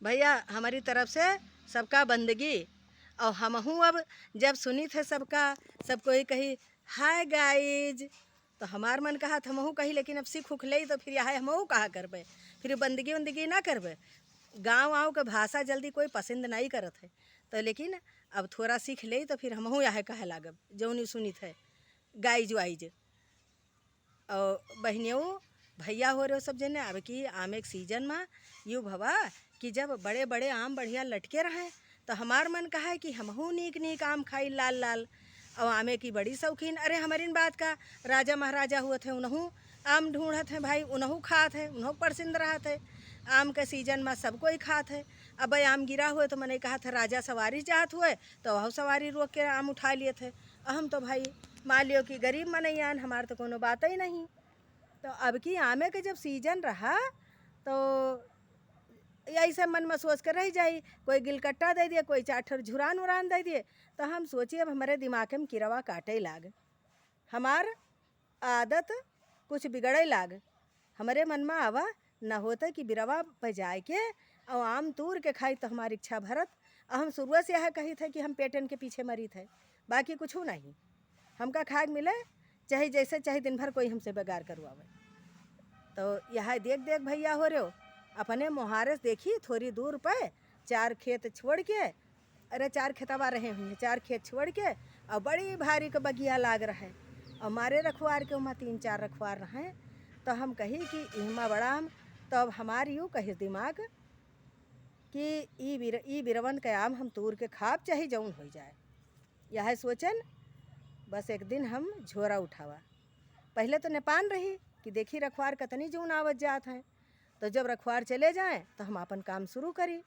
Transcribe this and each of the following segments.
भैया हमारी तरफ से सबका बंदगी। और हमहूँ अब जब सुनी थे सबका, सब कोई कही हाय गाइज, तो हमार मन कहा हमहूँ कही, लेकिन अब सीख उख ले तो फिर यहाँ हमहूँ कहा करबे, फिर बंदगी वंदगी ना करबे। गाँव आँव के भाषा जल्दी कोई पसंद नहीं करत है, तो लेकिन अब थोड़ा सीख ले तो फिर हमहूँ यहाँ कहे लागब जौनी सुनी थे गाइज वाइज। और बहनियों भैया हो रहे सब जने, अब कि आम एक सीजन में यूँ भवा कि जब बड़े बड़े आम बढ़िया लटके रहें, तो हमार मन कहा है कि हमहू नीक नीक आम खाई लाल लाल। और आमे की बड़ी शौकीन, अरे हमारी बात का राजा महाराजा हुए थे उन्हों आम ढूंढत हैं भाई, उन्हों खात है, उन्हों पसंद रहा थे। आम के सीजन में सब कोई खात है। अब आम गिरा हुए तो मैंने कहा था राजा सवारी चाहत हुए, तो वह सवारी रोक के आम उठा लिए थे। हम तो भाई मान लियो कि गरीब मनैयान, हमार तो कोनो बात ही नहीं। तो अब की आमे के जब सीजन रहा तो यही सब मन में सोच कर रह जाई, कोई गिलकट्टा दे दिए, कोई चाठर झुरान उरान दे दिए। तो हम सोचिए अब हमारे दिमाग में किरवा काटे लाग, हमार आदत कुछ बिगड़े लाग। हमारे मन में आवा न होता कि बिरवा बजाए के और आम तूर के खाई तो हमारी इच्छा भरत। हम शुरू से यह कही थे कि हम पेटन के पीछे मरी थे, बाकी कुछ नहीं हमका खाए मिले, चाहे जैसे चाहे दिन भर कोई हमसे बेगार करवावे। तो यह देख देख भैया हो रहे हो, अपने मुहारे से देखी थोड़ी दूर पे 4 खेत छोड़ के, अरे 4 खेतवा रहे हुए, 4 खेत छोड़ के और बड़ी भारी का बगिया लाग रहे। और मारे रखवार के वहाँ 3-4 रखवार रहे। तो हम कही कि इमा बड़ा हम, तो अब हमारी यूँ कही दिमाग कि ई बिरवन के आम हम तूर के खाब चाहे जौन हो जाए। यह सोचन बस एक दिन हम झोरा उठावा। पहले तो नेपान रही कि देखी रखवार कतनी जून आवत जात हैं, तो जब रखवार चले जाएं तो हम अपन काम शुरू करी,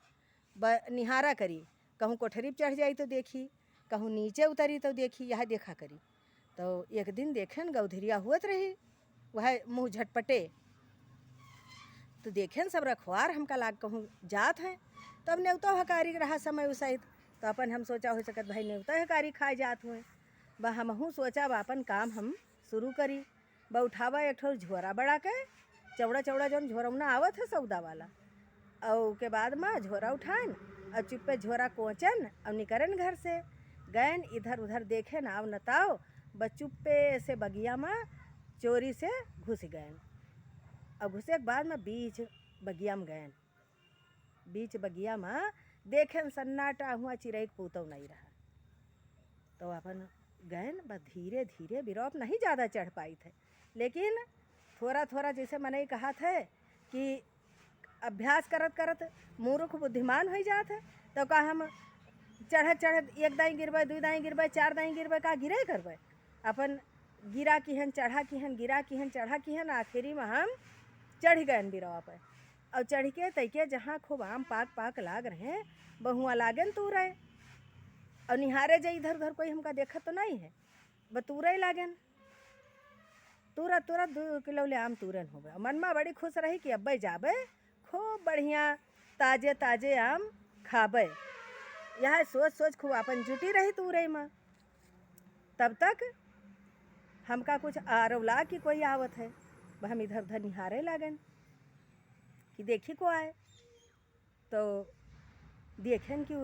निहारा करी, कहूँ कोठरी पर चढ़ जाई तो देखी, कहूँ नीचे उतरी तो देखी, यह देखा करी। तो एक दिन देखें गौधरिया हुत रही, वह मुँह झटपटे, तो देखें सब रखवार हमका लाग कहूँ जात हैं। तब नेवता हकारी रहा समय उसाइत, तो अपन हम सोचा हो सकत भाई नेवता हकारी खाए जात हुए। ब हमहूँ सोचा अपन काम हम शुरू करी। ब उठावा एक ठो झोरा बड़ा के, चौड़ा चौड़ा जौन झोरौना आवत है सौदा वाला, और के बाद में झोरा उठान और चुप्पे झोरा कोचन और निकरन घर से गैन इधर उधर देखे न आव नताओ, ब चुप्पे से बगिया में चोरी से घुस गए। और घुसे के बाद में बीच बगिया में गए, बीच बगिया में देखे सन्नाटा हुआ, चिड़ै पूतव नहीं रहा। तो अपन गए, बस धीरे धीरे बिरौप नहीं ज़्यादा चढ़ पाई थे, लेकिन थोड़ा थोड़ा जैसे मैंने कहा था कि अभ्यास करत करत मूर्ख बुद्धिमान हो जात है। तो का हम चढ़त चढ़त 1 दाई गिरबे, 2 दाई गिरबे, 4 दाई गिरबे, का गिरे करबे। अपन गिरा किहन चढ़ा किहन, गिरा किहन चढ़ा किहन, आखिरी में हम चढ़ गए बिरवा पर। और चढ़ के तैके जहाँ खूब आम पाक पाक लाग रहे बहुआ लागन तूरे, और निहारे जाए इधर उधर कोई हमका देखत तो नहीं है, बतूरे लागन तुरंत तुरंत 2 किलो ले आम तुरन हो गए। मन में बड़ी खुश रही कि अब्बे जाबे खूब बढ़िया ताजे ताजे आम खाबे। यह सोच सोच खूब अपन जुटी रही तुरई में। तब तक हमका कुछ आरवला कि कोई आवत है, हम इधर उधर निहारे लागन कि देखी को आए। तो देखें कि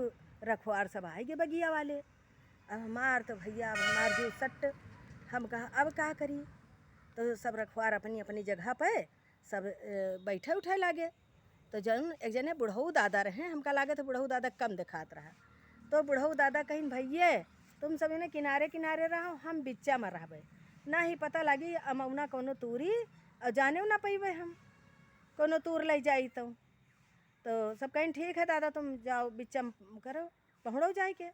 रखवार सब आए गे बगिया वाले। अब हमार तो भैया अब हमार जो सट, हम कहा अब क्या करी। तो सब रखवार अपनी अपनी जगह पे सब बैठे उठे लागे। तो जन एक जने बुढ़ऊ दादा रहे, हमका लागे तो बुढ़ऊ दादा कम दिखात रहा। तो बुढ़ऊ दादा कहीं भैये तुम सब इन्हें किनारे किनारे रहो, हम बिच्चा में रहबे, ना ही पता लगी अमौना कोनो तूरी और जाने ना पैबे हम कोनो तूर ले जाई। तो सब कहीं ठीक है दादा तुम जाओ बिच्चा करो पहुँचो जाए के।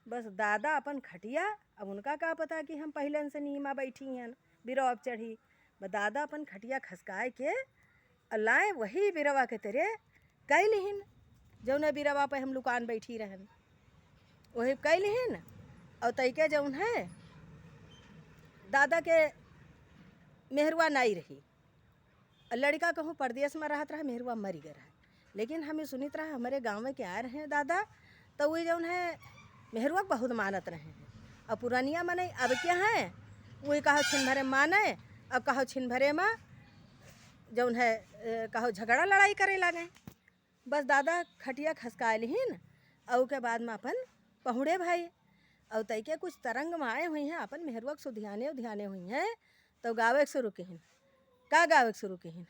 बस दादा अपन खटिया, अब उनका क्या पता कि हम पहले से नीमा बैठी हैं बिरवा चढ़ी। बस दादा अपन खटिया खसकाए के लाए वही बिरवा के तेरे कैलिहिन जौन बिरवा पे हम लुकान बैठी रहन, वही कैलिहिन। और तैके जौन है दादा के मेहरुआ नहीं रही, लड़का कहूँ परदेश में रहत रहा, मेहरुआ मरी गए रहा। लेकिन हमें सुनित रहा हमारे गाँव में के आए रहे दादा, तो वही जौन है मेहरुआ बहुत मानत रहे हैं। और पुरानिया मने अब क्या है वही कहो छिन भरे माने, अब कहो छिन भरे में जौन है कहो झगड़ा लड़ाई करे लगे। बस दादा खटिया खसका लिहिन और के बाद में अपन पहुँड़े भाई और तई के कुछ तरंग में आए हुई हैं अपन मेहरुआ के ध्याने हुई हैं तो गावे के शुरू किहिन। का गावे के शुरू किहिन?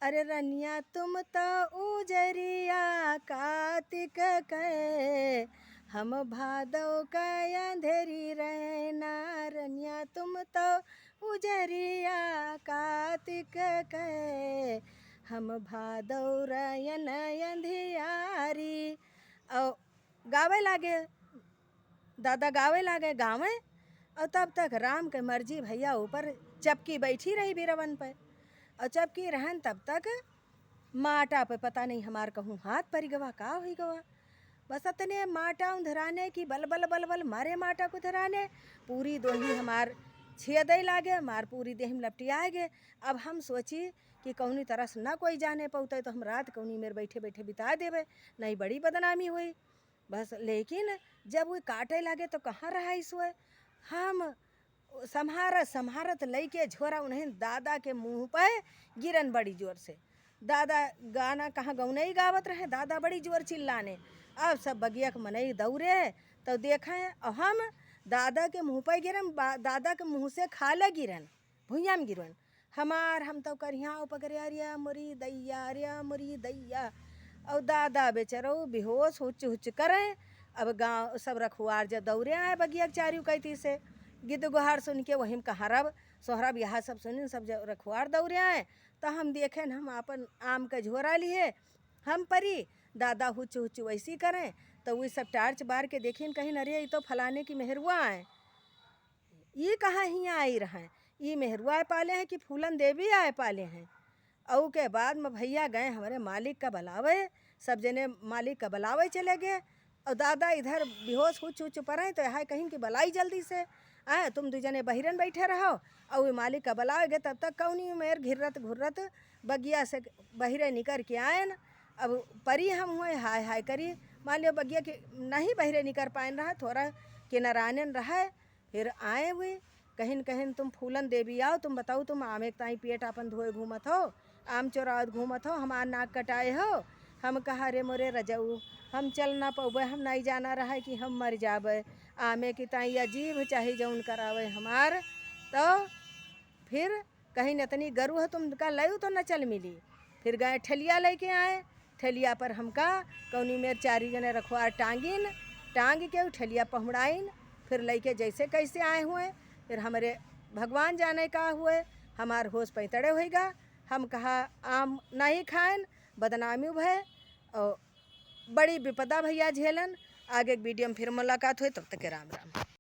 अरे रनिया तुम तो उजरिया कार्तिक के हम भादव का अंधेरी रहना। रनिया तुम तो उजरिया कार्तिक के हम भादव रयन अंधियारी। और गावे लागे दादा गावे लागे गावे और तब तक राम के मर्जी भैया ऊपर चपकी बैठी रही बिरवन पे और चपकी रहन तब तक माटा पे पता नहीं हमार कहूँ हाथ परी गवा का हुई गवा। बस अतने माटा उधराने की बल बल बल बल मारे माटा को धराने पूरी दोही हमार छियदई लागे मार पूरी देह में लपटिया गए। अब हम सोची कि कौनी तरह से ना कोई जाने पौते तो हम रात कौनी मेरे बैठे बैठे बिता देवे नहीं बड़ी बदनामी हुई। बस लेकिन जब वो काटे लगे तो कहाँ रहा इसवे हम संहारत लई के झोरा उन्हें दादा के मुंह पे गिरन बड़ी जोर से। दादा गाना कहाँ गौनई गावत रहे दादा बड़ी जोर चिल्लाने। अब सब बगिया के मनई दौड़े तो देखें और हम दादा के मुंह पे गिरन दादा के मुंह से खाले गिरन भुइया में गिरन हम तो करिया पकड़े अरिया मुरी दैया और दादा बेचारो बेहोश हुच करें। अब गांव सब रखवार जब दौड़े आए बगिया के चारियों कहती से गिद्ध गुहार सुन के वहीं कहारब सोहरब यह सब सुन सब जब रखवार दौड़े आए तो हम देखें हम अपन आम का झोरा लिए हम परी दादा हुच वैसी करें तो वही सब टार्च बार के देखें कहीं अरे ये तो फलाने की मेहरुआ आए ये कहाँ ही आई रहे ये मेहरुआ पाले हैं कि फूलन देवी आए पाले हैं। और के बाद में भैया गए हमारे मालिक का बुलावे सब जने मालिक का बुलावे चले गए और दादा इधर बेहोश हुच पड़े तो यहाँ कहीं कि बुलाई जल्दी से आए तुम दो जने बहिरन बैठे रहो और वो मालिक का बुलावे गए तब तक कौनी मेर घिरत बगिया से बहिरे निकल के आए न। अब परी हम हुए हाय हाय करी मान लो बगिया के नहीं बहिरे निकल पाए रहा थोड़ा किनारानन रहा फिर आए हुए कहीं तुम फूलन देवी आओ तुम बताओ तुम आमे ताई पेट अपन धोए घूमत हो आम चोरावत घूमत हो हमार नाक कटाए हो। हम कहा रे मोरे रजऊ हम चल ना पौबे हम नहीं जाना रहा कि हम मर जाबे आमे की ताई अजीब चाहे जौन करावे हमार। तो फिर कहीं नतनी गरु है तुम का लयू तो न चल मिली फिर गए ठेलिया लेके आए ठेलिया पर हमका कौनी मेर चारी जने रखवार टांग के ठेलिया पहुँड़ाइन फिर लेके जैसे कैसे आए हुए फिर हमारे भगवान जाने का हुए हमार होश पैतड़े होएगा। हम कहा आम नहीं खाएन बदनामी भय और बड़ी विपदा भैया झेलन। आगे वीडियो में फिर मुलाकात हुई तब तक राम राम।